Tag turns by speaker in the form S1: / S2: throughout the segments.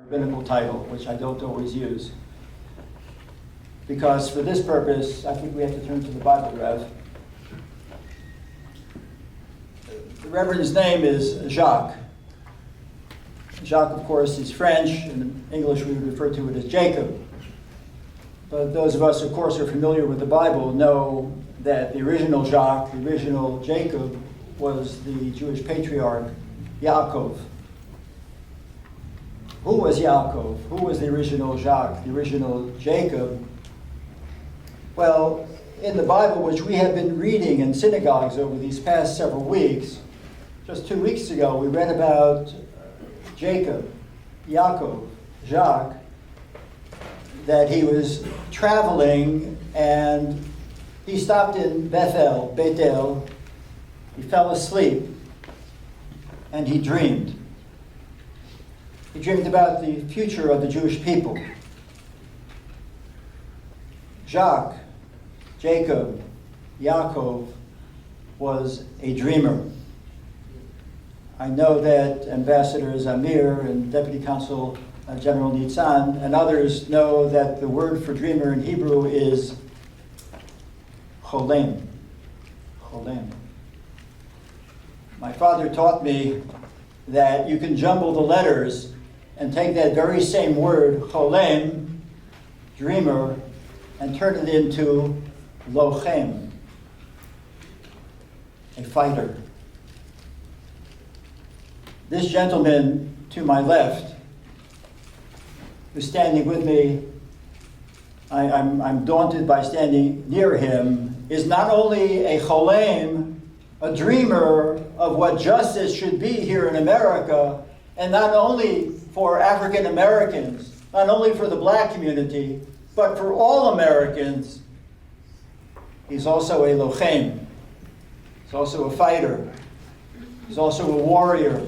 S1: rabbinical title, which I don't always use. Because for this purpose, I think we have to turn to the Bible, Rev. The Reverend's name is Jacques. Jacques, of course, is French. In English, we would refer to it as Jacob. But those of us, of course, who are familiar with the Bible know that the original Jacques, the original Jacob, was the Jewish patriarch, Yaakov. Who was Yaakov? Who was the original Jacques, the original Jacob? Well, in the Bible, which we have been reading in synagogues over these past several weeks, just 2 weeks ago, we read about Jacob, Yaakov, Jacques, that he was traveling and he stopped in Bethel, he fell asleep, and he dreamed. He dreamed about the future of the Jewish people. Jacques, Jacob, Yaakov was a dreamer. I know that Ambassadors Amir and Deputy Consul General Nitzan and others know that the word for dreamer in Hebrew is cholem. Cholem. My father taught me that you can jumble the letters and take that very same word, cholem, dreamer, and turn it into lochem, a fighter. This gentleman to my left, who's standing with me, I'm daunted by standing near him, is not only a cholem, a dreamer of what justice should be here in America, and not only for African Americans, not only for the black community, but for all Americans. He's also a lochem. He's also a fighter. He's also a warrior.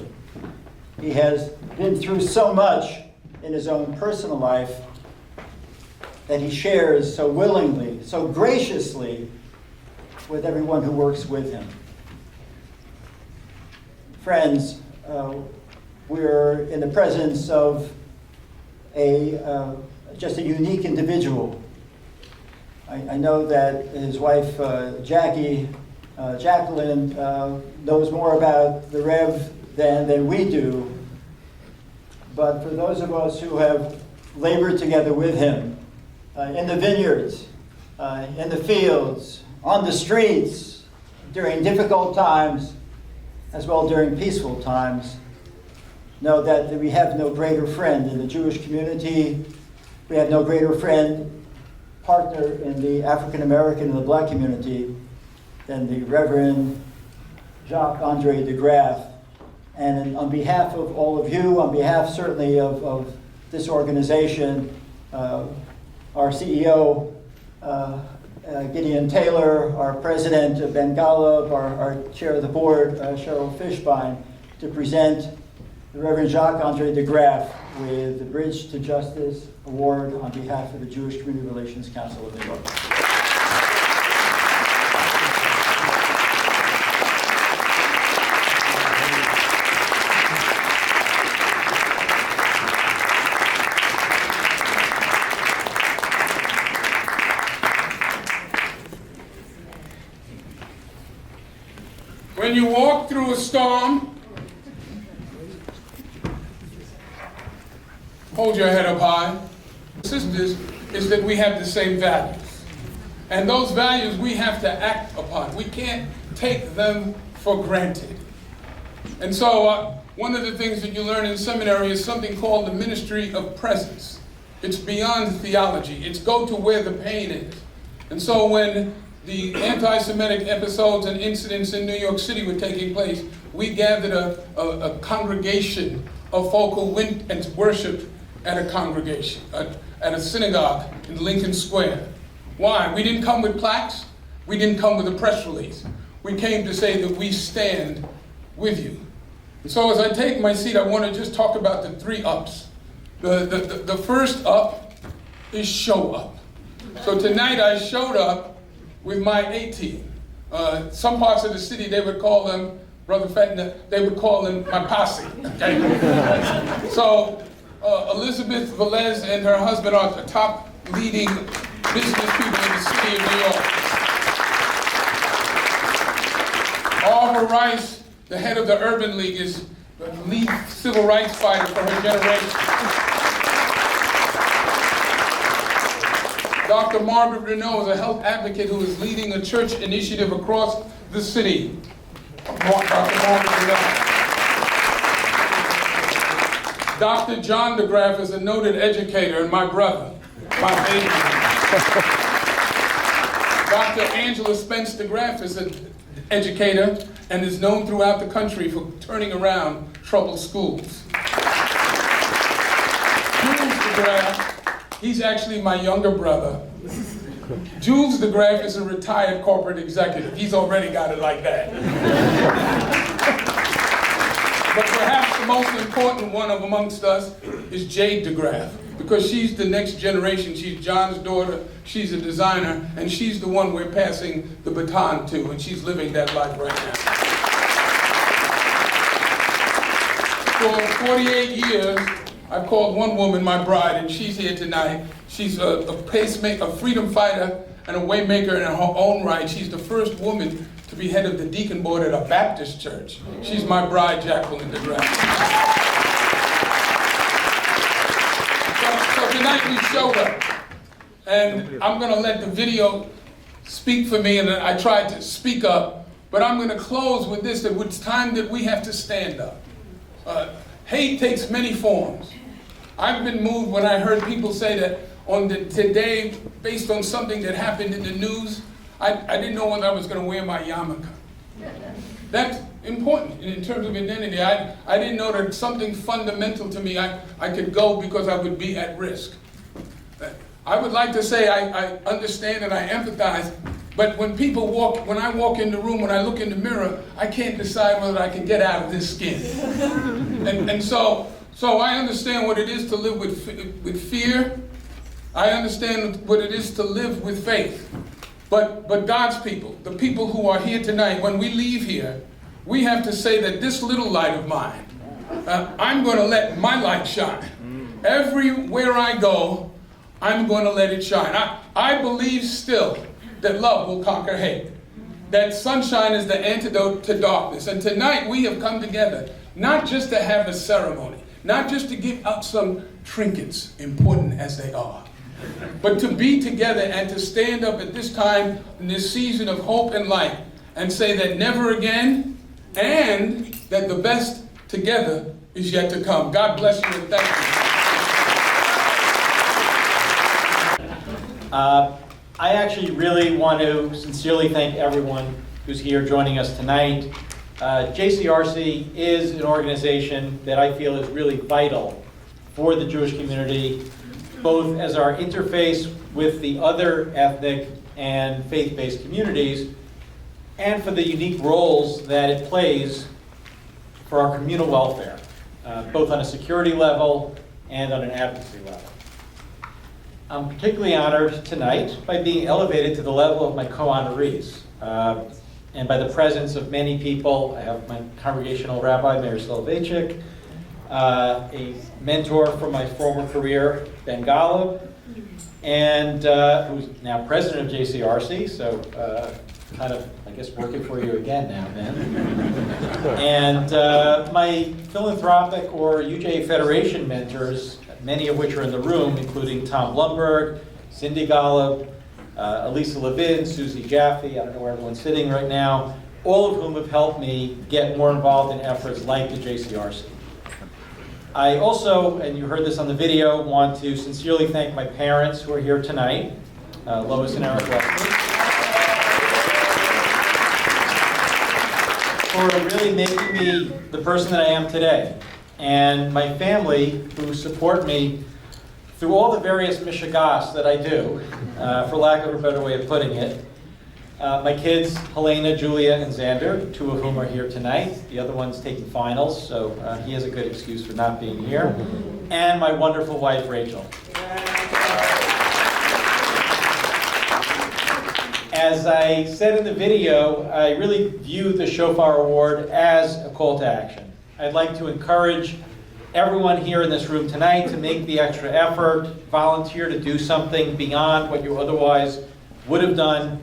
S1: He has been through so much in his own personal life that he shares so willingly, so graciously with everyone who works with him. Friends, we're in the presence of just a unique individual. I know that his wife, Jacqueline, knows more about the Rev than we do. But for those of us who have labored together with him, in the vineyards, in the fields, on the streets, during difficult times, as well during peaceful times, know that we have no greater friend in the Jewish community. We have no greater friend, partner in the African American and the black community than the Reverend Jacques-Andre de Graaf. And on behalf of all of you, on behalf certainly of this organization, our CEO, Gideon Taylor, our president, Ben Gala, our chair of the board, Cheryl Fishbein, to present the Reverend Jacques-Andre de Graaf with the Bridge to Justice Award on behalf of the Jewish Community Relations Council of New York.
S2: When you walk through a storm, hold your head up high. Sisters, is that we have the same values. And those values we have to act upon. We can't take them for granted. And so one of the things that you learn in seminary is something called the ministry of presence. It's beyond theology. It's go to where the pain is. And so when the anti-Semitic episodes and incidents in New York City were taking place, we gathered a congregation of folk who went and worshiped at a congregation, at a synagogue in Lincoln Square. Why? We didn't come with plaques. We didn't come with a press release. We came to say that we stand with you. And so as I take my seat, I want to just talk about the 3 ups. The first up is show up. So tonight I showed up with my A-team. Some parts of the city, they would call them, Brother Fentner, they would call them my posse. Okay? So Elizabeth Velez and her husband are the top leading business people in the city of New York. Barbara Rice, the head of the Urban League, is the lead civil rights fighter for her generation. Dr. Margaret Renault is a health advocate who is leading a church initiative across the city. Dr. Margaret Renault. Dr. John DeGraff is a noted educator and my brother, my baby. Dr. Angela Spence DeGraff is an educator and is known throughout the country for turning around troubled schools. Jules DeGraff, he's actually my younger brother. Jules DeGraff is a retired corporate executive. He's already got it like that. But perhaps the most important one of amongst us is Jade DeGraff, because she's the next generation. She's John's daughter, she's a designer, and she's the one we're passing the baton to, and she's living that life right now. For 48 years, I've called one woman my bride, and she's here tonight. She's a pacemaker, a freedom fighter, and a way maker in her own right. She's the first woman to be head of the deacon board at a Baptist church. She's my bride, Jacqueline DeGraff. So tonight we showed up, and I'm going to let the video speak for me, and I tried to speak up, but I'm going to close with this, that it's time that we have to stand up. Hate takes many forms. I've been moved when I heard people say that today, based on something that happened in the news, I didn't know whether I was going to wear my yarmulke. That's important in terms of identity. I didn't know that something fundamental to me, I could go because I would be at risk. I would like to say I understand and I empathize, but when I walk in the room, when I look in the mirror, I can't decide whether I can get out of this skin. And so I understand what it is to live with fear. I understand what it is to live with faith. But God's people, the people who are here tonight, when we leave here, we have to say that this little light of mine, I'm going to let my light shine. Everywhere I go, I'm going to let it shine. I believe still that love will conquer hate, that sunshine is the antidote to darkness. And tonight we have come together, not just to have a ceremony, not just to give out some trinkets, important as they are, but to be together and to stand up at this time in this season of hope and light and say that never again, and that the best together is yet to come. God bless you and thank you.
S1: I actually really want to sincerely thank everyone who's here joining us tonight. JCRC is an organization that I feel is really vital for the Jewish community, both as our interface with the other ethnic and faith-based communities, and for the unique roles that it plays for our communal welfare, both on a security level and on an advocacy level. I'm particularly honored tonight by being elevated to the level of my co-honorees, and by the presence of many people. I have my congregational rabbi, Meir Soloveitchik, a mentor from my former career, Ben Gala, and who's now president of JCRC, so kind of, I guess, working for you again now, Ben. And my philanthropic or UJA Federation mentors, many of which are in the room, including Tom Blumberg, Cindy Gala, Elisa Levin, Susie Jaffe, I don't know where everyone's sitting right now, all of whom have helped me get more involved in efforts like the JCRC. I also, and you heard this on the video, want to sincerely thank my parents who are here tonight, Lois and Eric Wesley, for really making me the person that I am today, and my family who support me through all the various mishigas that I do, for lack of a better way of putting it. My kids, Helena, Julia, and Xander, two of whom are here tonight. The other one's taking finals, so he has a good excuse for not being here. And my wonderful wife, Rachel. As I said in the video, I really view the Shofar Award as a call to action. I'd like to encourage
S3: everyone here in this room tonight to make the extra effort, volunteer to do something beyond what you otherwise would have done.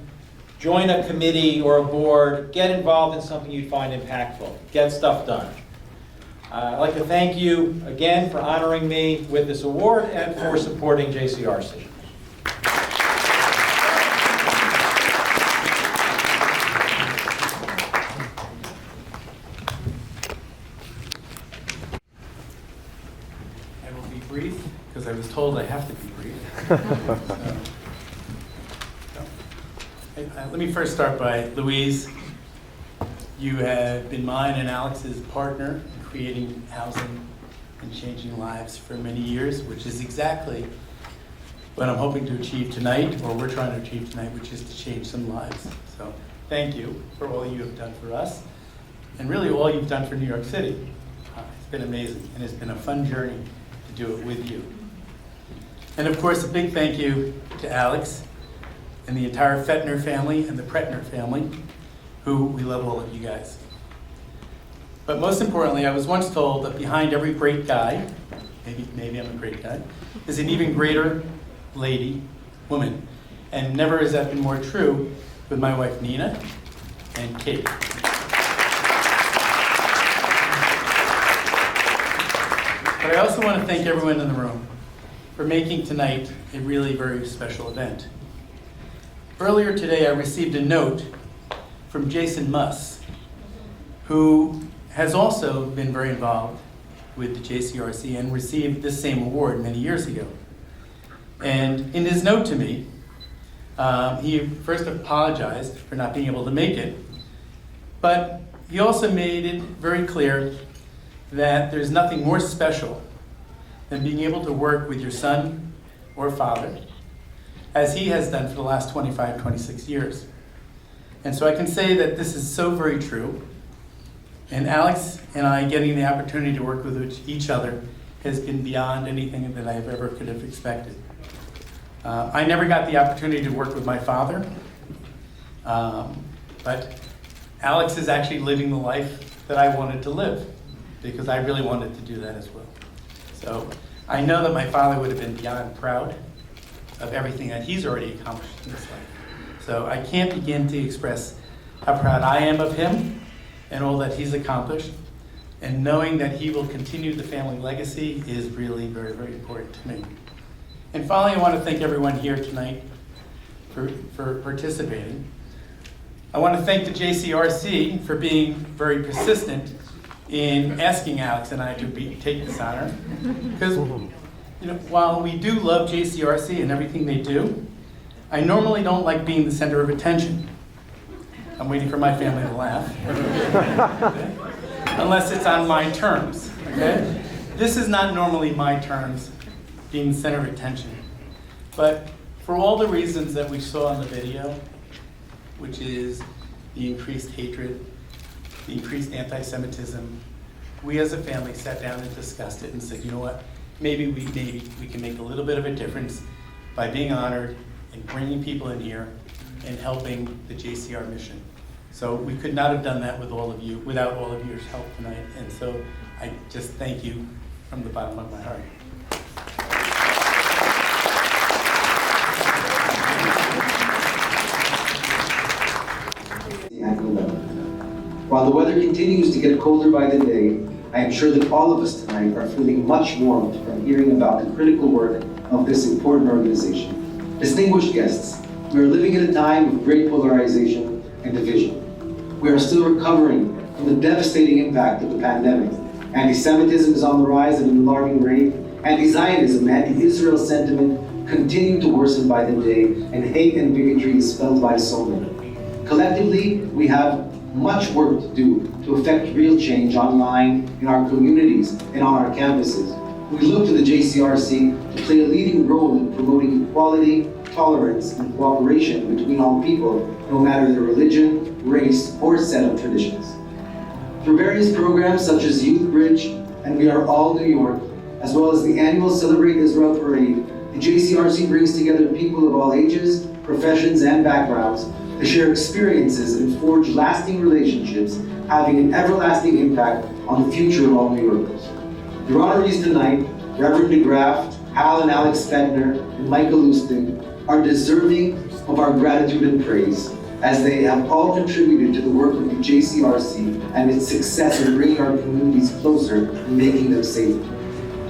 S3: Join a committee or a board, get involved in something you find impactful, get stuff done. I'd like to thank you again for honoring me with this award and for supporting JCRC.
S4: I will be brief because I was told I have to be brief. Let me first start by Louise. You have been mine and Alex's partner in creating housing and changing lives for many years, which is exactly what I'm hoping to achieve tonight, or we're trying to achieve tonight, which is to change some lives. So thank you for all you have done for us, and really all you've done for New York City. It's been amazing, and it's been a fun journey to do it with you. And of course, a big thank you to Alex and the entire Fettner family and the Pretner family, who we love all of you guys. But most importantly, I was once told that behind every great guy, maybe I'm a great guy, is an even greater lady, woman. And never has that been more true with my wife Nina and Kate. But I also want to thank everyone in the room for making tonight a really very special event. Earlier today, I received a note from Jason Muss, who has also been very involved with the JCRC and received this same award many years ago. And in his note to me, he first apologized for not being able to make it, but he also made it very clear that there's nothing more special than being able to work with your son or father, as he has done for the last 25, 26 years. And so I can say that this is so very true. And Alex and I getting the opportunity to work with each other has been beyond anything that I ever could have expected. I never got the opportunity to work with my father, but Alex is actually living the life that I wanted to live, because I really wanted to do that as well. So I know that my father would have been beyond proud of everything that he's already accomplished in his life. So I can't begin to express how proud I am of him and all that he's accomplished. And knowing that he will continue the family legacy is really very, very important to me. And finally, I want to thank everyone here tonight for participating. I want to thank the JCRC for being very persistent in asking Alex and I to take this honor. Because while we do love JCRC and everything they do, I normally don't like being the center of attention. I'm waiting for my family to laugh. Okay? Unless it's on my terms. Okay? This is not normally my terms, being the center of attention. But for all the reasons that we saw in the video, which is the increased hatred, the increased anti-Semitism, we as a family sat down and discussed it and said, you know what, maybe we can make a little bit of a difference by being honored and bringing people in here and helping the JCR mission. So we could not have done that with all of you, without all of your help tonight. And so I just thank you from the bottom of my heart.
S5: While the weather continues to get colder by the day, I am sure that all of us tonight are feeling much warmth from hearing about the critical work of this important organization. Distinguished guests, we are living in a time of great polarization and division. We are still recovering from the devastating impact of the pandemic. Anti-Semitism is on the rise at an alarming rate. Anti-Zionism and anti-Israel sentiment continue to worsen by the day, and hate and bigotry is felt by so many. Collectively, we have much work to do to affect real change online, in our communities, and on our campuses. We look to the JCRC to play a leading role in promoting equality, tolerance, and cooperation between all people, no matter their religion, race, or set of traditions. Through various programs such as Youth Bridge and We Are All New York, as well as the annual Celebrate Israel Parade, the JCRC brings together people of all ages, professions, and backgrounds to share experiences and forge lasting relationships, having an everlasting impact on the future of all New Yorkers. Your honorees tonight, Reverend DeGraff, Hal and Alex Spetner, and Michael Lustig, are deserving of our gratitude and praise, as they have all contributed to the work of the JCRC and its success in bringing our communities closer and making them safer.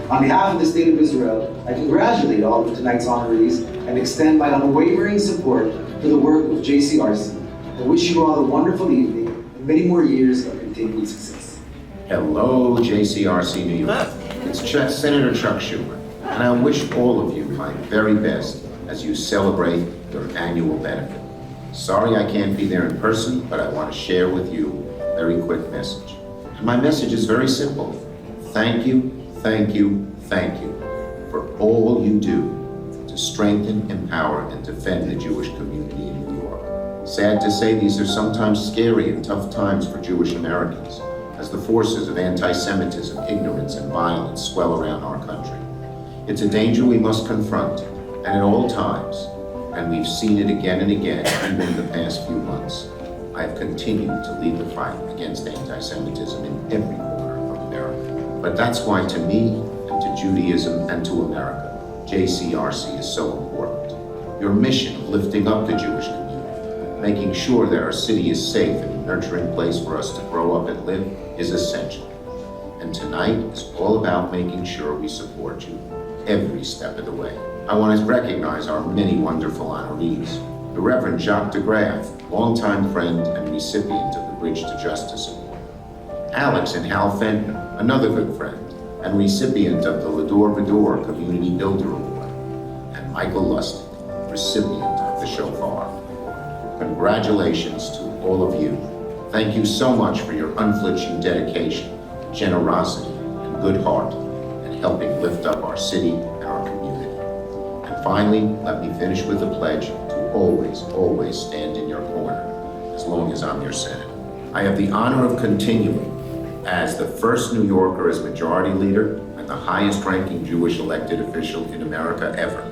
S5: On behalf of the State of Israel, I congratulate all of tonight's honorees and extend my unwavering support for the work of JCRC. I wish you all a wonderful evening and many more years of continued success.
S6: Hello, JCRC New York. It's Senator Chuck Schumer, and I wish all of you my very best as you celebrate your annual benefit. Sorry I can't be there in person, but I want to share with you a very quick message. And my message is very simple. Thank you, thank you, thank you for all you do to strengthen, empower, and defend the Jewish community in New York. Sad to say, these are sometimes scary and tough times for Jewish Americans, as the forces of anti-Semitism, ignorance, and violence swell around our country. It's a danger we must confront, and at all times, and we've seen it again and again, even in the past few months, I have continued to lead the fight against anti-Semitism in every corner of America. But that's why, to me, and to Judaism, and to America, JCRC is so important. Your mission of lifting up the Jewish community, making sure that our city is safe and a nurturing place for us to grow up and live, is essential. And tonight is all about making sure we support you every step of the way. I want to recognize our many wonderful honorees. The Reverend Jacques DeGraff, longtime friend and recipient of the Bridge to Justice Award. Alex and Hal Fentner, another good friend, and recipient of the Lador Vador Community Builder Award. And Michael Lustig, recipient of the Shofar. Congratulations to all of you. Thank you so much for your unflinching dedication, generosity, and good heart in helping lift up our city and our community. And finally, let me finish with a pledge to always, always stand in your corner as long as I'm your Senator. I have the honor of continuing as the first New Yorker as Majority Leader and the highest ranking Jewish elected official in America ever.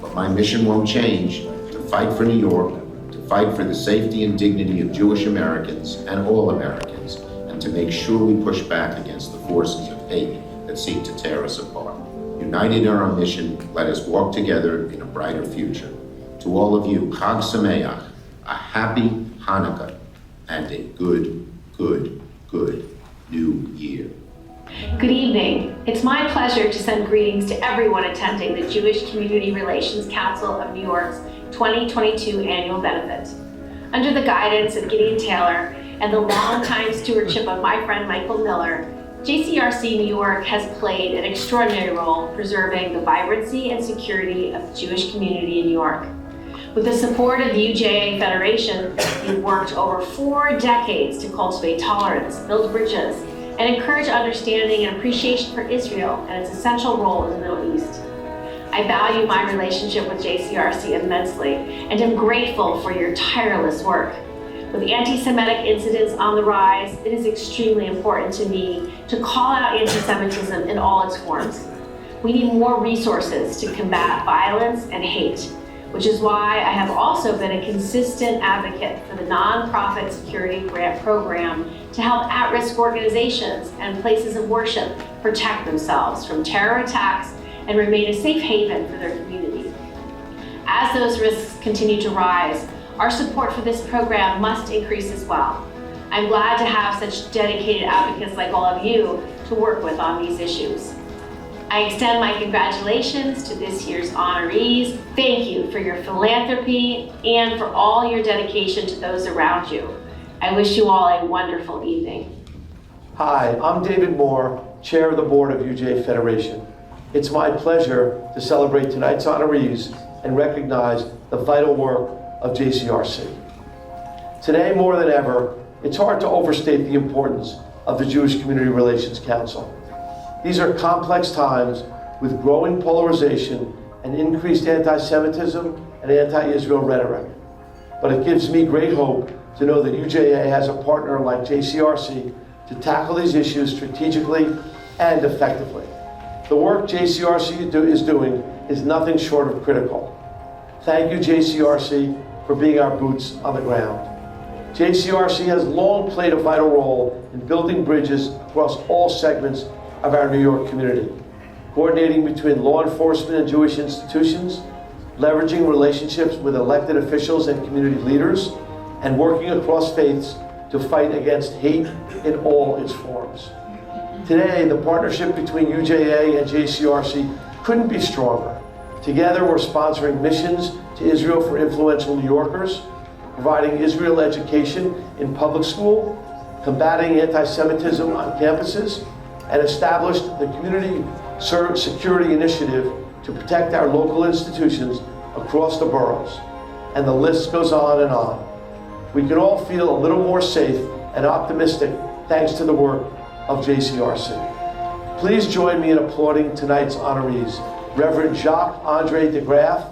S6: But my mission won't change: to fight for New York, to fight for the safety and dignity of Jewish Americans and all Americans, and to make sure we push back against the forces of hate that seek to tear us apart. United in our mission, let us walk together in a brighter future. To all of you, Chag Sameach, a happy Hanukkah, and a good, good, good New Year.
S7: Good evening. It's my pleasure to send greetings to everyone attending the Jewish Community Relations Council of New York's 2022 annual benefit. Under the guidance of Gideon Taylor and the longtime stewardship of my friend Michael Miller, JCRC New York has played an extraordinary role preserving the vibrancy and security of the Jewish community in New York. With the support of the UJA Federation, we've worked over 4 decades to cultivate tolerance, build bridges, and encourage understanding and appreciation for Israel and its essential role in the Middle East. I value my relationship with JCRC immensely and am grateful for your tireless work. With anti-Semitic incidents on the rise, it is extremely important to me to call out anti-Semitism in all its forms. We need more resources to combat violence and hate, which is why I have also been a consistent advocate for the nonprofit security grant program to help at-risk organizations and places of worship protect themselves from terror attacks and remain a safe haven for their community. As those risks continue to rise, our support for this program must increase as well. I'm glad to have such dedicated advocates like all of you to work with on these issues. I extend my congratulations to this year's honorees. Thank you for your philanthropy and for all your dedication to those around you. I wish you all a wonderful evening.
S8: Hi, I'm David Moore, Chair of the Board of UJA Federation. It's my pleasure to celebrate tonight's honorees and recognize the vital work of JCRC. Today, more than ever, it's hard to overstate the importance of the Jewish Community Relations Council. These are complex times with growing polarization and increased anti-Semitism and anti-Israel rhetoric. But it gives me great hope to know that UJA has a partner like JCRC to tackle these issues strategically and effectively. The work JCRC is doing is nothing short of critical. Thank you, JCRC, for being our boots on the ground. JCRC has long played a vital role in building bridges across all segments of our New York community, coordinating between law enforcement and Jewish institutions, leveraging relationships with elected officials and community leaders, and working across faiths to fight against hate in all its forms. Today, the partnership between UJA and JCRC couldn't be stronger. Together, we're sponsoring missions to Israel for influential New Yorkers, providing Israel education in public school, combating anti-Semitism on campuses, and established the Community Security Initiative to protect our local institutions across the boroughs. And the list goes on and on. We can all feel a little more safe and optimistic thanks to the work of JCRC. Please join me in applauding tonight's honorees, Reverend Jacques-Andre de Graaf,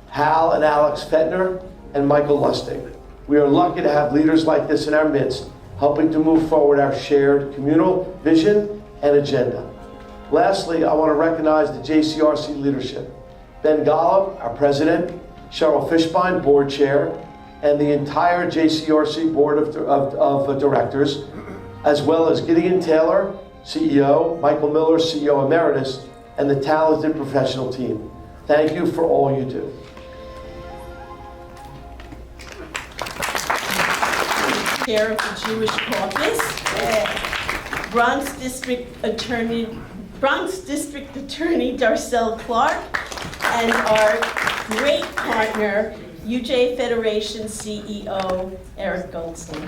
S8: Hal and Alex Fettner, and Michael Lustig. We are lucky to have leaders like this in our midst, helping to move forward our shared communal vision and agenda. Lastly, I want to recognize the JCRC leadership. Ben Gala, our president, Cheryl Fishbein, board chair, and the entire JCRC board of directors, as well as Gideon Taylor, CEO, Michael Miller, CEO Emeritus, and the talented professional team. Thank you for all you do.
S9: Chair of the Jewish Caucus, Bronx District Attorney Darcel Clark, and our great partner, UJ Federation CEO Eric Goldstein.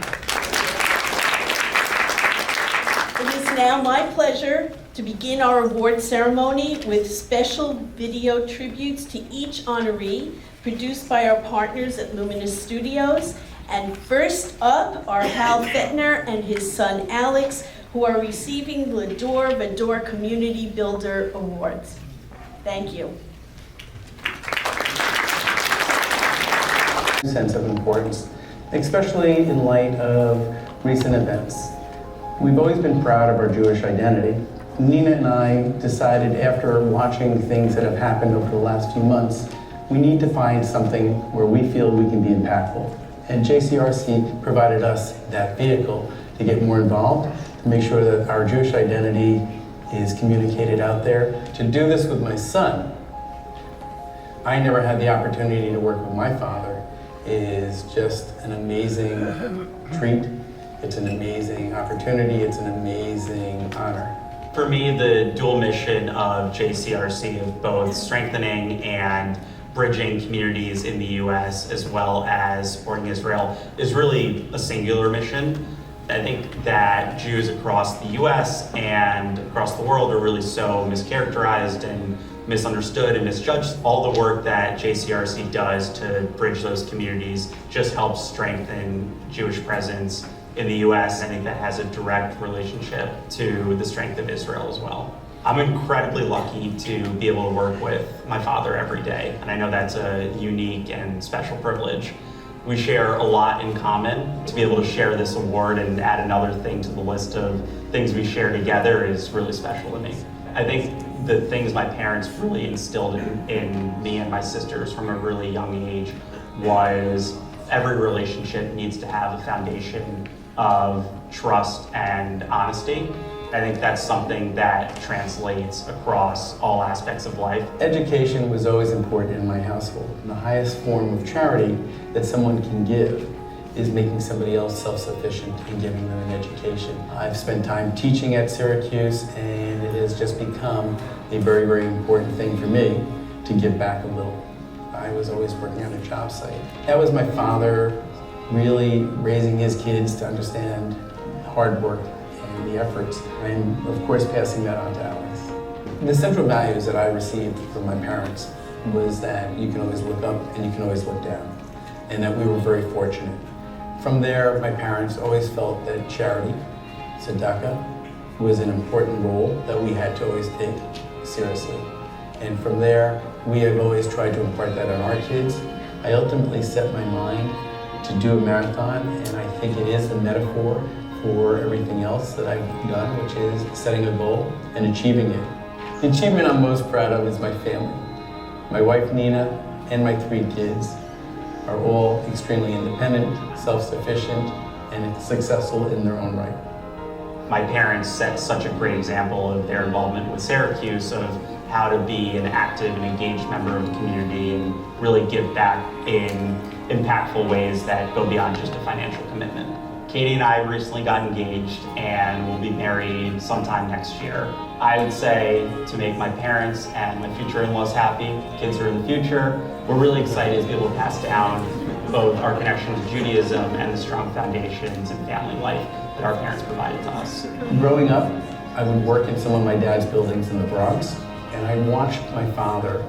S9: It is now my pleasure to begin our award ceremony with special video tributes to each honoree produced by our partners at Luminous Studios. And first up are Hal Fettner and his son Alex, who are receiving the L'Adore Vador Community Builder Awards. Thank you.
S10: Sense of importance, especially in light of recent events. We've always been proud of our Jewish identity. Nina and I decided after watching things that have happened over the last few months, we need to find something where we feel we can be impactful. And JCRC provided us that vehicle to get more involved, to make sure that our Jewish identity is communicated out there. To do this with my son, I never had the opportunity to work with my father, is just an amazing treat. It's an amazing opportunity. It's an amazing honor.
S11: For me, the dual mission of JCRC of both strengthening and bridging communities in the US as well as supporting Israel is really a singular mission. I think that Jews across the US and across the world are really so mischaracterized and misunderstood and misjudged. All the work that JCRC does to bridge those communities just helps strengthen Jewish presence in the US. I think that has a direct relationship to the strength of Israel as well. I'm incredibly lucky to be able to work with my father every day, and I know that's a unique and special privilege. We share a lot in common. To be able to share this award and add another thing to the list of things we share together is really special to me. I think the things my parents really instilled in me and my sisters from a really young age was every relationship needs to have a foundation of trust and honesty. I think that's something that translates across all aspects of life.
S10: Education was always important in my household. And the highest form of charity that someone can give is making somebody else self-sufficient and giving them an education. I've spent time teaching at Syracuse, and it has just become a very, very important thing for me to give back a little. I was always working on a job site. That was my father really raising his kids to understand hard work and the efforts, and of course passing that on to Alex. The central values that I received from my parents was that you can always look up and you can always look down, and that we were very fortunate. From there, my parents always felt that charity, tzedakah, was an important role that we had to always take seriously. And from there, we have always tried to impart that on our kids. I ultimately set my mind to do a marathon, and I think it is the metaphor for everything else that I've done, which is setting a goal and achieving it. The achievement I'm most proud of is my family. My wife, Nina, and my 3 kids are all extremely independent, self-sufficient, and successful in their own right.
S11: my parents set such a great example of their involvement with Syracuse, of how to be an active and engaged member of the community and really give back in impactful ways that go beyond just a financial commitment. Katie and I recently got engaged and will be married sometime next year. I would say, to make my parents and my future in-laws happy, kids are in the future, we're really excited to be able to pass down both our connection to Judaism and the strong foundations and family life that our parents provided to us.
S10: Growing up, I would work in some of my dad's buildings in the Bronx, and I watched my father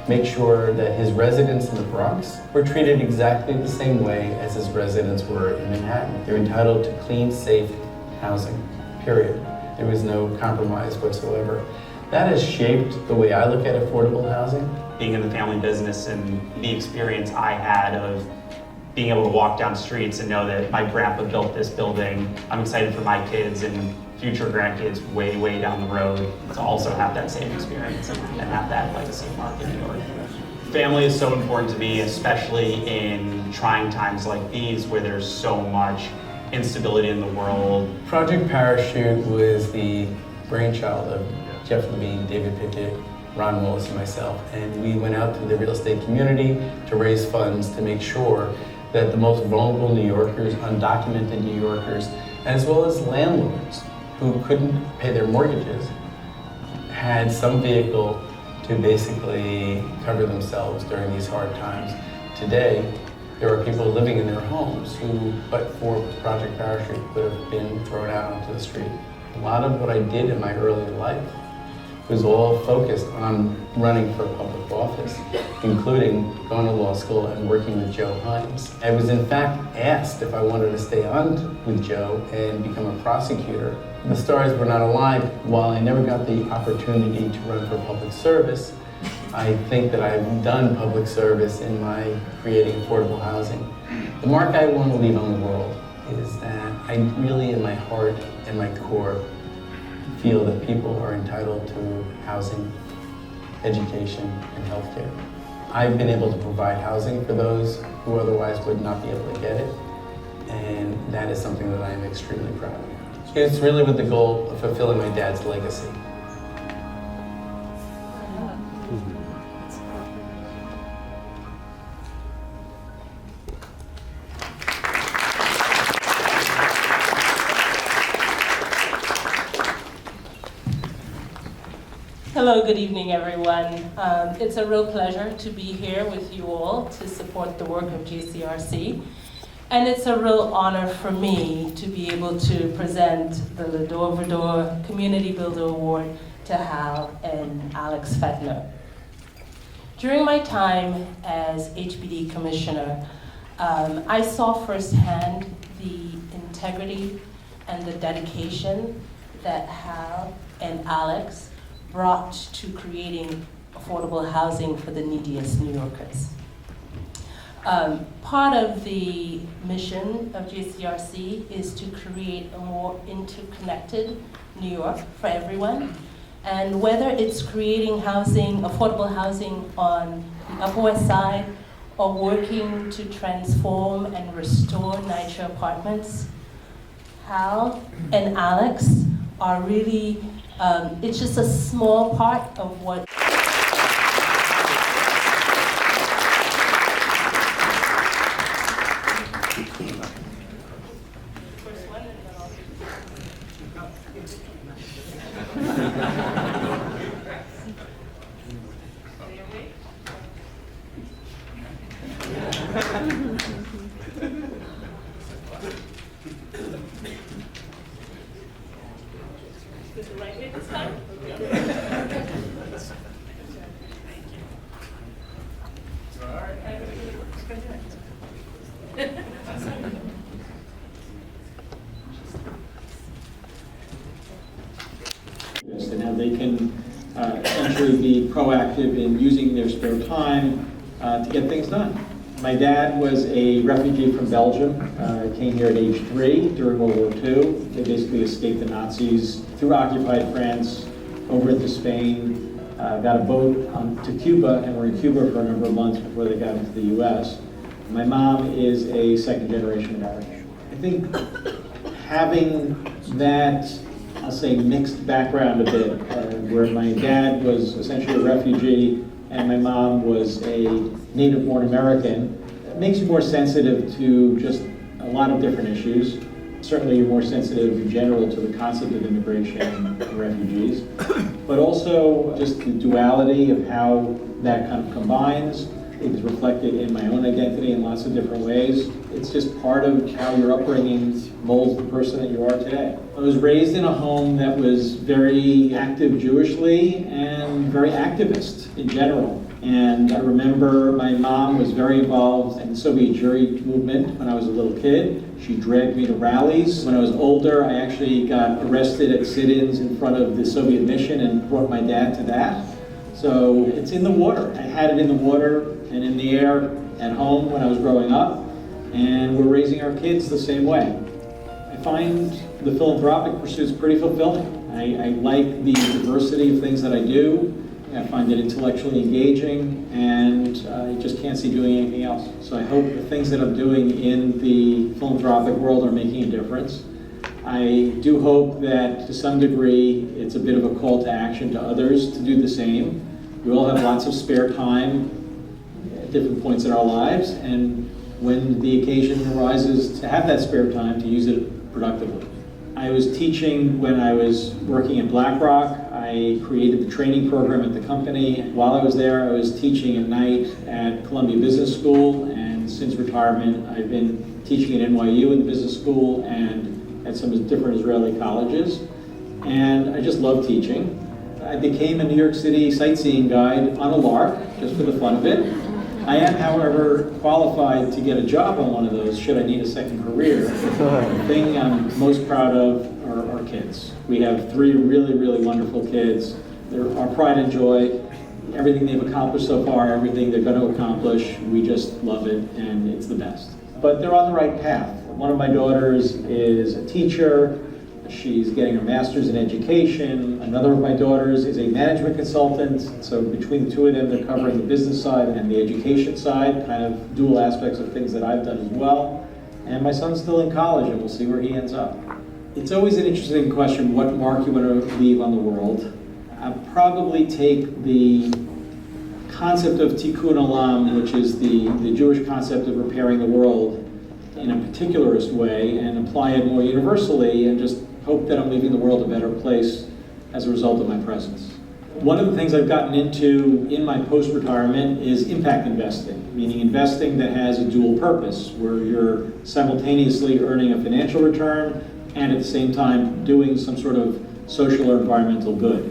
S10: make sure that his residents in the Bronx were treated exactly the same way as his residents were in Manhattan. They're entitled to clean, safe housing, period. There was no compromise whatsoever. That has shaped the way I look at affordable housing.
S11: Being in the family business and the experience I had of being able to walk down streets and know that my grandpa built this building, I'm excited for my kids and future grandkids way, way down the road to also have that same experience and have that legacy mark in New York. Family is so important to me, especially in trying times like these where there's so much instability in the world.
S10: Project Parachute was the brainchild of Jeff Levine, David Pickett, Ron Willis, and myself, and we went out to the real estate community to raise funds to make sure that the most vulnerable New Yorkers, undocumented New Yorkers, as well as landlords who couldn't pay their mortgages, had some vehicle to basically cover themselves during these hard times. Today, there are people living in their homes who, but for Project Parachute, would have been thrown out onto the street. A lot of what I did in my early life was all focused on running for public office, including going to law school and working with Joe Hines. I was in fact asked if I wanted to stay on with Joe and become a prosecutor. The stars were not aligned. While I never got the opportunity to run for public service, I think that I've done public service in my creating affordable housing. The mark I want to leave on the world is that I really, in my heart and my core, feel that people are entitled to housing, education, and healthcare. I've been able to provide housing for those who otherwise would not be able to get it, and that is something that I am extremely proud of. It's really with the goal of fulfilling my dad's legacy.
S12: Hello, good evening, everyone. It's a real pleasure to be here with you all to support the work of JCRC. And it's a real honor for me to be able to present the Lador Vador Community Builder Award to Hal and Alex Fettner. During my time as HBD Commissioner, I saw firsthand the integrity and the dedication that Hal and Alex brought to creating affordable housing for the neediest New Yorkers. Part of the mission of JCRC is to create a more interconnected New York for everyone. And whether it's creating housing, affordable housing on the Upper West Side, or working to transform and restore NYCHA apartments, Hal and Alex are really, it's just a small part of what
S13: and how they can essentially be proactive in using their spare time to get things done. My dad was a refugee from Belgium, came here at age 3 during World War II. They basically escaped the Nazis through occupied France, over into Spain, got a boat to Cuba, and were in Cuba for a number of months before they got into the US. My mom is a second-generation American. I think having that, I'll say, mixed background a bit, where my dad was essentially a refugee and my mom was a native-born American, it makes you more sensitive to just a lot of different issues. Certainly you're more sensitive in general to the concept of immigration and refugees, but also just the duality of how that kind of combines. It's reflected in my own identity in lots of different ways. It's just part of how your upbringing molds the person that you are today. I was raised in a home that was very active Jewishly and very activist in general. And I remember my mom was very involved in the Soviet Jewry movement when I was a little kid. She dragged me to rallies. When I was older, I actually got arrested at sit-ins in front of the Soviet mission and brought my dad to that. So it's in the water. I had it in the water and in the air at home when I was growing up, and we're raising our kids the same way. I find the philanthropic pursuits pretty fulfilling. I like the diversity of things that I do. I find it intellectually engaging, and I just can't see doing anything else. So I hope the things that I'm doing in the philanthropic world are making a difference. I do hope that to some degree it's a bit of a call to action to others to do the same. We all have lots of spare time at different points in our lives, and when the occasion arises to have that spare time, to use it productively. I was teaching when I was working at BlackRock. I created the training program at the company. While I was there, I was teaching at night at Columbia Business School, and since retirement, I've been teaching at NYU in the business school and at some different Israeli colleges. And I just love teaching. I became a New York City sightseeing guide on a lark, just for the fun of it. I am, however, qualified to get a job on one of those should I need a second career. The thing I'm most proud of are our kids. We have 3 really, really wonderful kids. They're our pride and joy. Everything they've accomplished so far, everything they're going to accomplish, we just love it, and it's the best. But they're on the right path. One of my daughters is a teacher. She's getting her master's in education. Another of my daughters is a management consultant. So between the two of them, they're covering the business side and the education side, kind of dual aspects of things that I've done as well. And my son's still in college, and we'll see where he ends up. It's always an interesting question, what mark you want to leave on the world. I'll probably take the concept of tikkun olam, which is the Jewish concept of repairing the world in a particularist way, and apply it more universally, and just hope that I'm leaving the world a better place as a result of my presence. One of the things I've gotten into in my post-retirement is impact investing, meaning investing that has a dual purpose, where you're simultaneously earning a financial return and at the same time doing some sort of social or environmental good.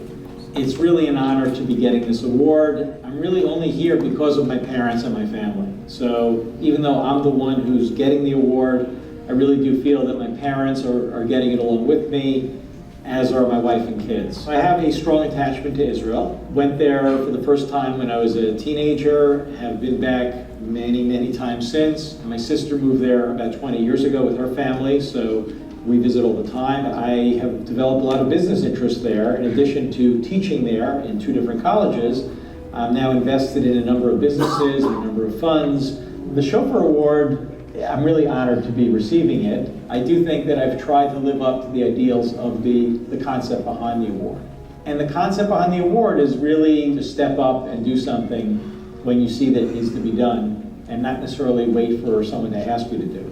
S13: It's really an honor to be getting this award. I'm really only here because of my parents and my family. So even though I'm the one who's getting the award, I really do feel that my parents are getting it along with me, as are my wife and kids. I have a strong attachment to Israel. Went there for the first time when I was a teenager, have been back many, many times since. My sister moved there about 20 years ago with her family, so we visit all the time. I have developed a lot of business interests there. In addition to teaching there in 2 different colleges, I'm now invested in a number of businesses and a number of funds. The Chauffeur Award, I'm really honored to be receiving it. I do think that I've tried to live up to the ideals of the concept behind the award. And the concept behind the award is really to step up and do something when you see that it needs to be done, and not necessarily wait for someone to ask you to do it.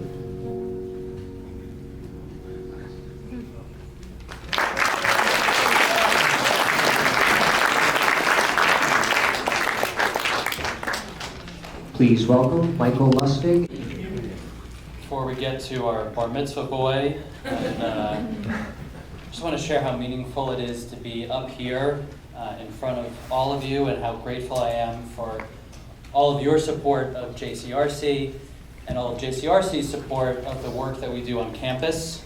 S14: Please welcome Michael Lustig.
S15: Before we get to our bar mitzvah boy, I just want to share how meaningful it is to be up here in front of all of you, and how grateful I am for all of your support of JCRC and all of JCRC's support of the work that we do on campus.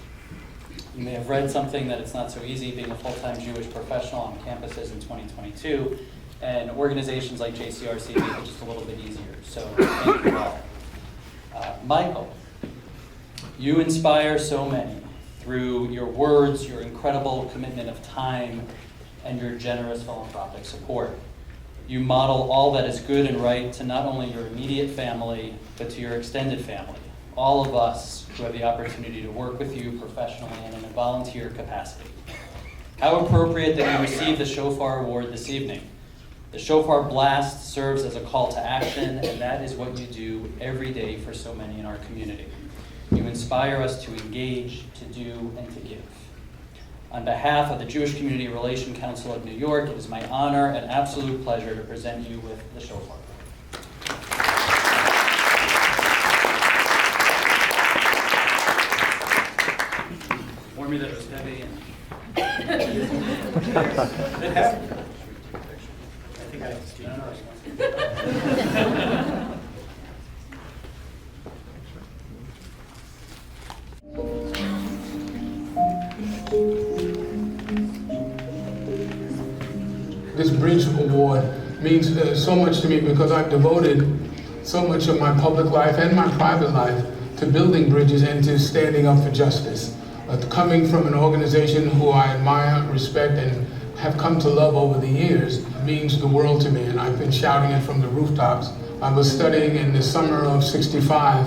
S15: You may have read something that it's not so easy being a full-time Jewish professional on campuses in 2022, and organizations like JCRC make it just a little bit easier. So thank you all. Michael, you inspire so many through your words, your incredible commitment of time, and your generous philanthropic support. You model all that is good and right to not only your immediate family, but to your extended family, all of us who have the opportunity to work with you professionally and in a volunteer capacity. How appropriate that you receive the Shofar Award this evening. The Shofar Blast serves as a call to action, and that is what you do every day for so many in our community. You inspire us to engage, to do, and to give. On behalf of the Jewish Community Relations Council of New York, it is my honor and absolute pleasure to present you with the Shofar. Warned me that it was heavy and it happened. I think I have to speak.
S2: This Bridge Award means so much to me because I've devoted so much of my public life and my private life to building bridges and to standing up for justice. Coming from an organization who I admire, respect, and have come to love over the years means the world to me, and I've been shouting it from the rooftops. I was studying in the summer of '65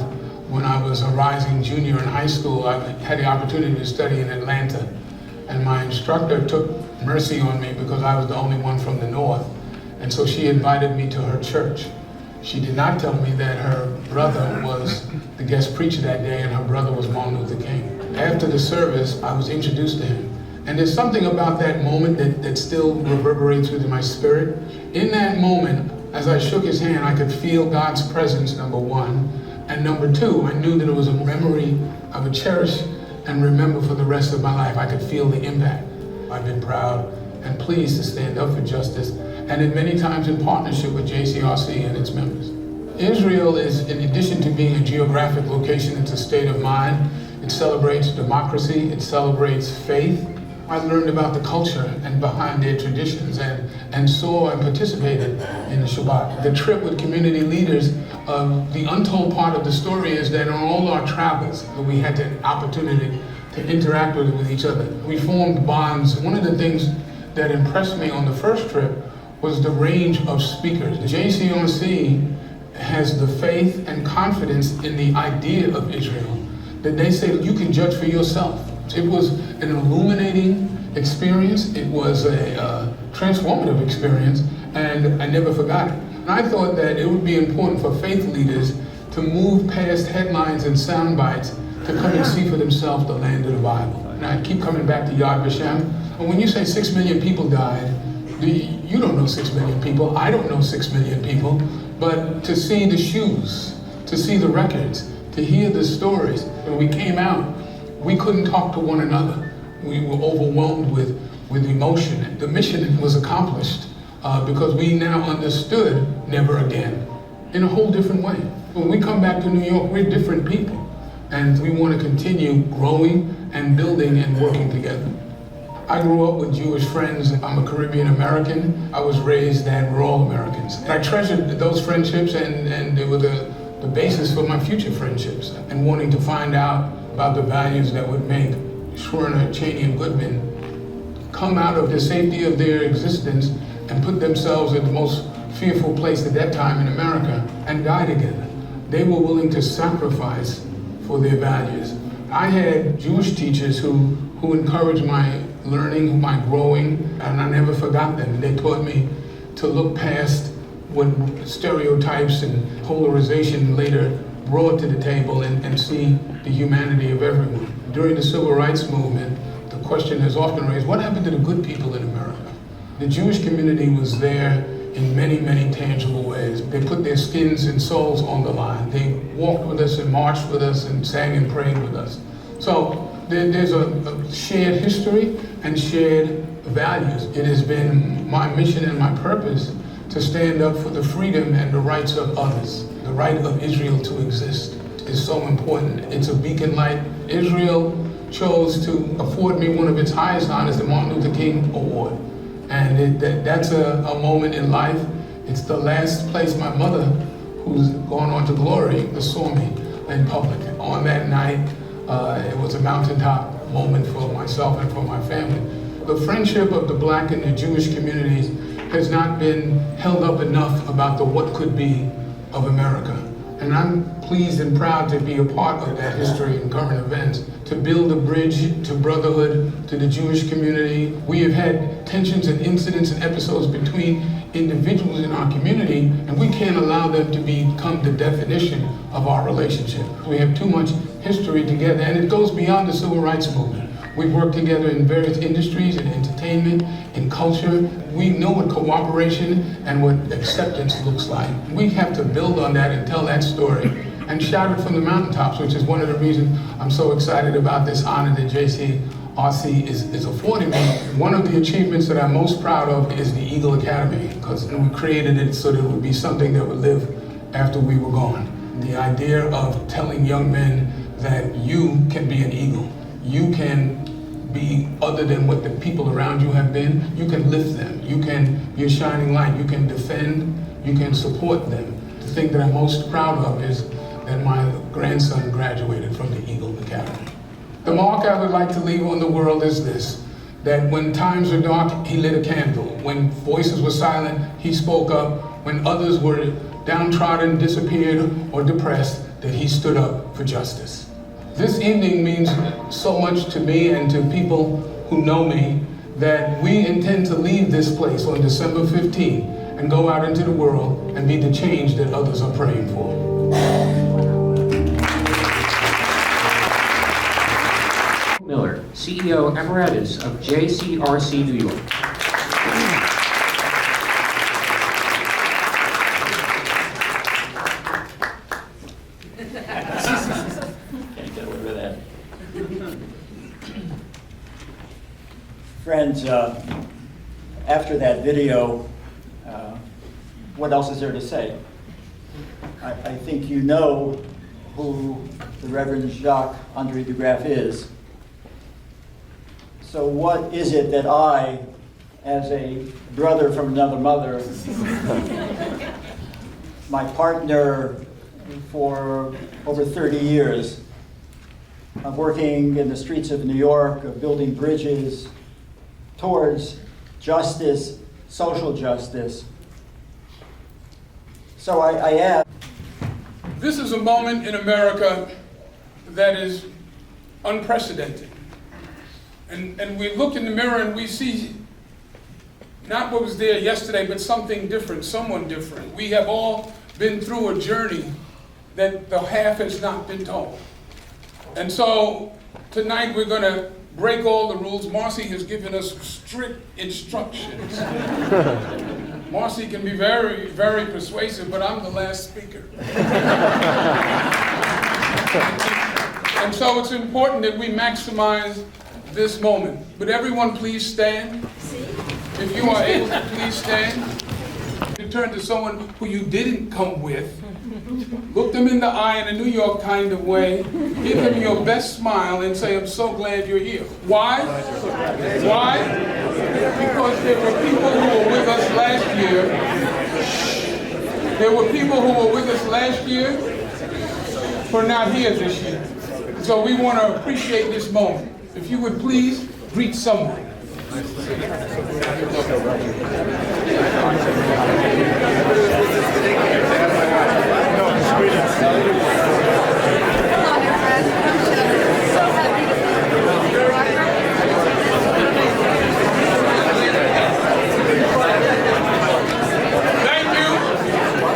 S2: when I was a rising junior in high school. I had the opportunity to study in Atlanta, and my instructor took mercy on me because I was the only one from the north, and so she invited me to her church. She did not tell me that her brother was the guest preacher that day, and her brother was Martin Luther King. After the service, I was introduced to him. And there's something about that moment that still reverberates within my spirit. In that moment, as I shook his hand, I could feel God's presence, number one. And number two, I knew that it was a memory I would cherish and remember for the rest of my life. I could feel the impact. I've been proud and pleased to stand up for justice, and in many times in partnership with JCRC and its members. Israel is, in addition to being a geographic location, it's a state of mind. It celebrates democracy, it celebrates faith. I learned about the culture and behind their traditions and saw and participated in the Shabbat. The trip with community leaders, the untold part of the story is that on all our travels, we had the opportunity to interact with each other. We formed bonds. One of the things that impressed me on the first trip was the range of speakers. The JCRC has the faith and confidence in the idea of Israel that they say you can judge for yourself. It was an illuminating experience. It was a transformative experience, and I never forgot it. And I thought that it would be important for faith leaders to move past headlines and sound bites to come and see for themselves the land of the Bible. And I keep coming back to Yad Vashem. And when you say 6 million people died, you don't know 6 million people. I don't know 6 million people. But to see the shoes, to see the records, to hear the stories. When we came out, we couldn't talk to one another. We were overwhelmed with emotion. The mission was accomplished because we now understood never again in a whole different way. When we come back to New York, we're different people. And we want to continue growing and building and working together. I grew up with Jewish friends. I'm a Caribbean American. I was raised that we're all Americans. And I treasured those friendships, and they were the basis for my future friendships, and wanting to find out about the values that would make Schwerner, Cheney, and Goodman come out of the safety of their existence and put themselves in the most fearful place at that time in America and die together. They were willing to sacrifice for their values. I had Jewish teachers who encouraged my learning, my growing, and I never forgot them. They taught me to look past what stereotypes and polarization later brought to the table and see the humanity of everyone. During the Civil Rights Movement, the question is often raised, what happened to the good people in America? The Jewish community was there in many, many tangible ways. They put their skins and souls on the line. They walked with us and marched with us and sang and prayed with us. So there's a shared history and shared values. It has been my mission and my purpose to stand up for the freedom and the rights of others. The right of Israel to exist is so important. It's a beacon light. Israel chose to afford me one of its highest honors, the Martin Luther King Award. And that's a moment in life. It's the last place my mother, who's gone on to glory, saw me in public. On that night, it was a mountaintop moment for myself and for my family. The friendship of the Black and the Jewish communities has not been held up enough about the what could be of America. And I'm pleased and proud to be a part of that history and current events, to build a bridge to brotherhood, to the Jewish community. We have had tensions and incidents and episodes between individuals in our community, and we can't allow them to become the definition of our relationship. We have too much history together, and it goes beyond the civil rights movement. We've worked together in various industries, in entertainment, in culture. We know what cooperation and what acceptance looks like. We have to build on that and tell that story and shout it from the mountaintops, which is one of the reasons I'm so excited about this honor that JCRC is affording me. One of the achievements that I'm most proud of is the Eagle Academy, because we created it so that it would be something that would live after we were gone. The idea of telling young men that you can be an eagle. You can be other than what the people around you have been. You can lift them. You can be a shining light. You can defend. You can support them. The thing that I'm most proud of is that my grandson graduated from the Eagle Academy. The mark I would like to leave on the world is this, that when times were dark, he lit a candle. When voices were silent, he spoke up. When others were downtrodden, disappeared, or depressed, that he stood up for justice. This evening means so much to me and to people who know me that we intend to leave this place on December 15th and go out into the world and be the change that others are praying for.
S14: Miller, CEO Emeritus of JCRC New York.
S1: Friends, after that video, what else is there to say? I think you know who the Reverend Jacques-Andre de Graaf is. So what is it that I, as a brother from another mother, my partner for over 30 years, of working in the streets of New York, of building bridges towards justice, social justice. So I ask.
S2: This is a moment in America that is unprecedented. And we look in the mirror and we see not what was there yesterday, but something different, someone different. We have all been through a journey that the half has not been told. And so tonight we're going to break all the rules. Marcy has given us strict instructions. Marcy can be very, very persuasive, but I'm the last speaker. And so it's important that we maximize this moment. Would everyone please stand? If you are able to, please stand. You turn to someone who you didn't come with. Look them in the eye in a New York kind of way. Give them your best smile and say, I'm so glad you're here. Why? Why? Because there were people who were with us last year. There were people who were with us last year who are not here this year. So we want to appreciate this moment. If you would please greet someone.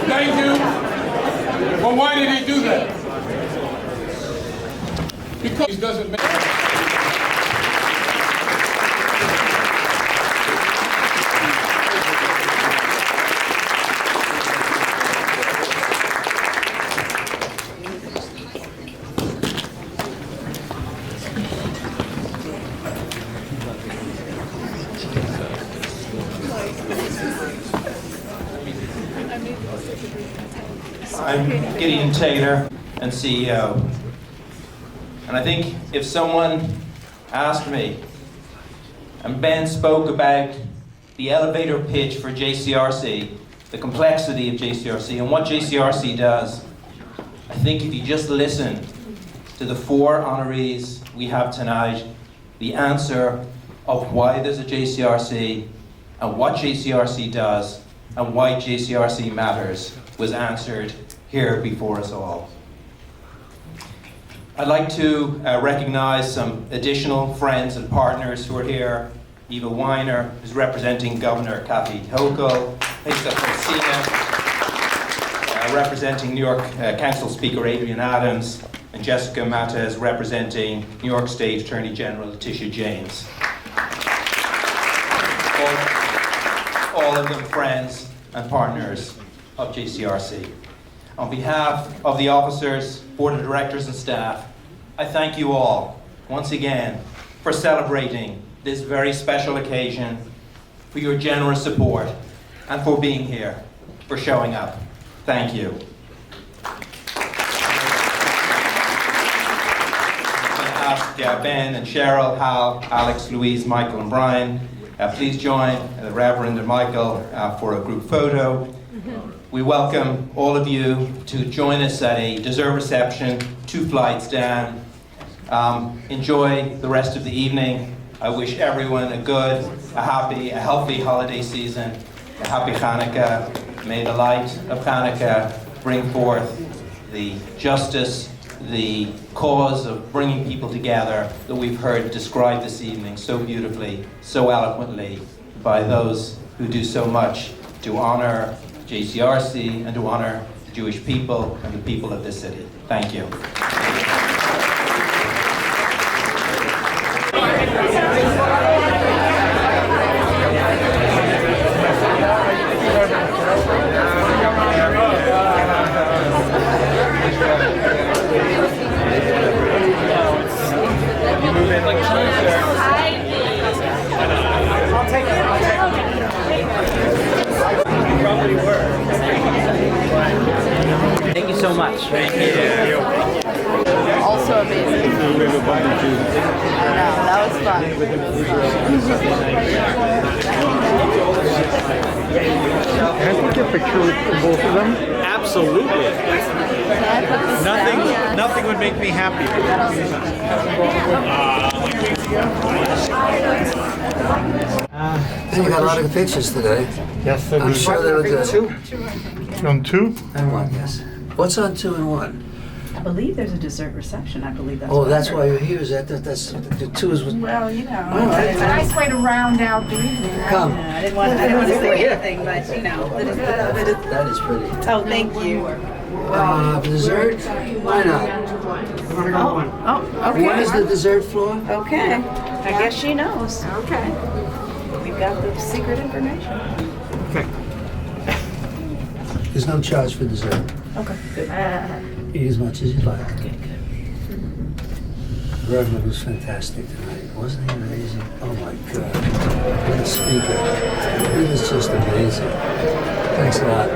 S2: Thank you. Well, why did he do that? Because he doesn't make.
S3: I'm Gideon Taylor and CEO. And I think if someone asked me, and Ben spoke about the elevator pitch for JCRC, the complexity of JCRC and what JCRC does, I think if you just listen to the four honorees we have tonight, the answer of why there's a JCRC and what JCRC does and why JCRC matters, was answered here before us all. I'd like to recognize some additional friends and partners who are here. Eva Weiner, who's representing Governor Kathy Hochul, Lisa Francina, representing New York Council Speaker Adrian Adams, and Jessica Matez, representing New York State Attorney General Letitia James. All of them friends and partners of JCRC. On behalf of the officers, board of directors, and staff, I thank you all once again for celebrating this very special occasion, for your generous support, and for being here, for showing up. Thank you. I'm going to ask Ben and Cheryl, Hal, Alex, Louise, Michael, and Brian, please join the Reverend and Michael for a group photo. We welcome all of you to join us at a dessert reception 2 flights down. Enjoy the rest of the evening. I wish everyone a good, a happy, a healthy holiday season, a happy Hanukkah. May the light of Hanukkah bring forth the justice, the cause of bringing people together that we've heard described this evening so beautifully, so eloquently by those who do so much to honor JCRC and to honor the Jewish people and the people of this city. Thank you.
S16: Thank you so much. Thank you.
S17: Also amazing. I know, that was fun.
S18: Can I take a picture with both of them?
S16: Absolutely.
S18: Nothing would make me happier.
S19: You got a lot of pictures today.
S18: Yes, sir.
S19: I'm sure they were good.
S18: On 2?
S19: And 1, yes. What's on 2 and 1?
S17: I believe there's a dessert reception. I believe that's.
S19: Oh, that's why you're here. Is that that's the 2 is with?
S17: Well, you know,
S19: Oh,
S17: it's a nice way to round out the evening.
S19: Come.
S17: I didn't want to say anything, but you know.
S19: That is pretty.
S17: Oh, thank you.
S19: Dessert? Why not?
S17: Oh, okay.
S19: What is the dessert floor?
S17: Okay. I guess she knows. Okay. We've got the secret information.
S19: There's no charge for dessert.
S17: Okay. Good.
S19: Eat as much as you like. The Reverend was fantastic tonight. Wasn't he amazing? Oh my God. What a speaker. He was just amazing. Thanks a lot.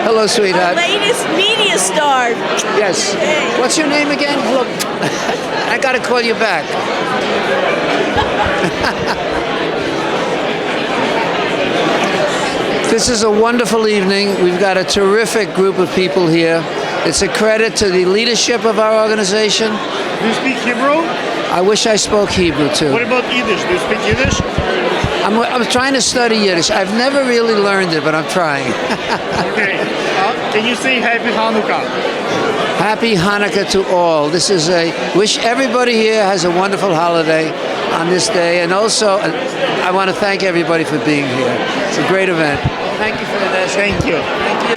S19: Hello, sweetheart.
S9: Latest media star.
S19: Yes. What's your name again? Look, I gotta call you back. This is a wonderful evening. We've got a terrific group of people here. It's a credit to the leadership of our organization.
S18: Do you speak Hebrew?
S19: I wish I spoke Hebrew too.
S18: What about Yiddish? Do you speak Yiddish?
S19: I'm trying to study Yiddish. I've never really learned it, but I'm trying.
S18: Okay. Can you say Happy Hanukkah?
S19: Happy Hanukkah to all. This is wish everybody here has a wonderful holiday on this day. And also, I want to thank everybody for being here. It's a great event.
S16: Thank you for this. Thank you. Thank you.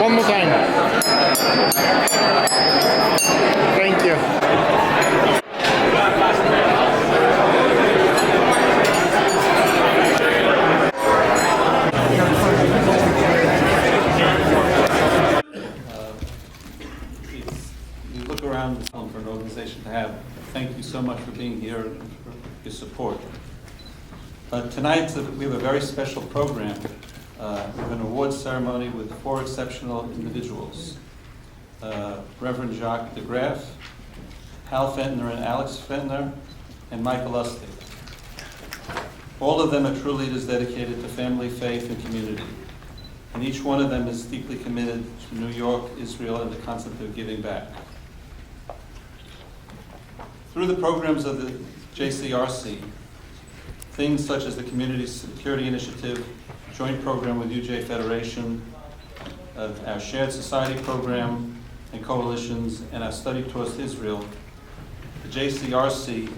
S16: One more time. Thank you.
S20: You look around for an organization to have. Thank you so much for being here and for your support. Tonight we have a very special program. We have an awards ceremony with 4 exceptional individuals. Reverend Jacques DeGraff, Hal Fentner and Alex Fentner, and Michael Lustig. All of them are true leaders dedicated to family, faith, and community. And each one of them is deeply committed to New York, Israel, and the concept of giving back. Through the programs of the JCRC, things such as the Community Security Initiative, joint program with UJ Federation, our Shared Society program and coalitions, and our study tours to Israel, the JCRC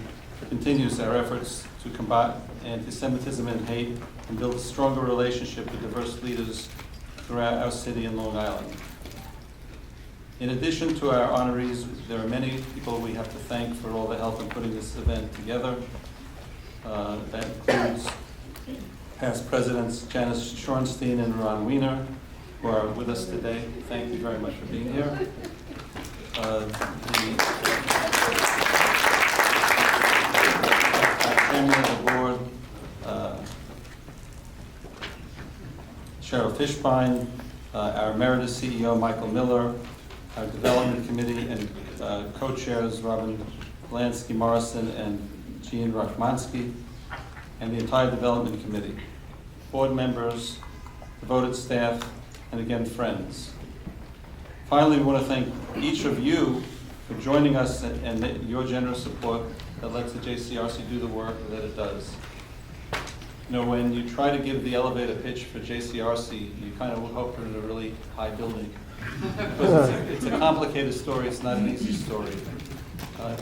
S20: continues our efforts to combat anti-Semitism and hate and build a stronger relationship with diverse leaders throughout our city and Long Island. In addition to our honorees, there are many people we have to thank for all the help in putting this event together. That includes past presidents Janice Shorenstein and Ron Wiener, who are with us today. Thank you very much for being here. Our chairman of the board, Cheryl Fishbein, our emeritus CEO, Michael Miller, our development committee and co-chairs, Robin Lansky Morrison and Jean Rachmansky, and the entire development committee, board members, devoted staff, and again, friends. Finally, we want to thank each of you for joining us and your generous support that lets the JCRC do the work that it does. You know, when you try to give the elevator pitch for JCRC, you kind of hope for a really high building. Because it's a complicated story, it's not an easy story.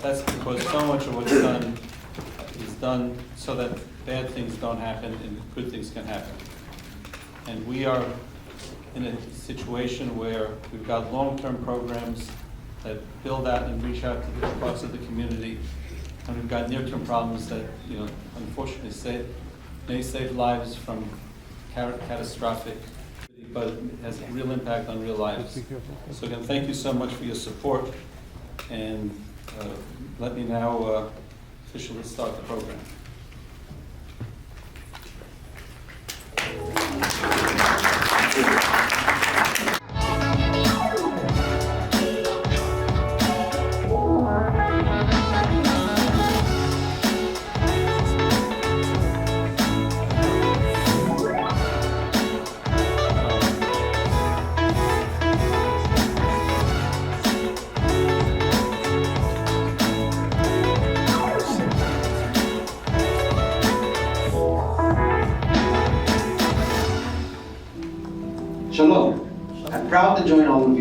S20: That's because so much of what's done is done so that bad things don't happen and good things can happen. And we are in a situation where we've got long-term programs that build out and reach out to different parts of the community, and we've got near-term problems that, you know, unfortunately may save lives from catastrophic, but it has a real impact on real lives. So again, thank you so much for your support, and let me now officially start the program.
S5: Shalom. I'm proud to join all of you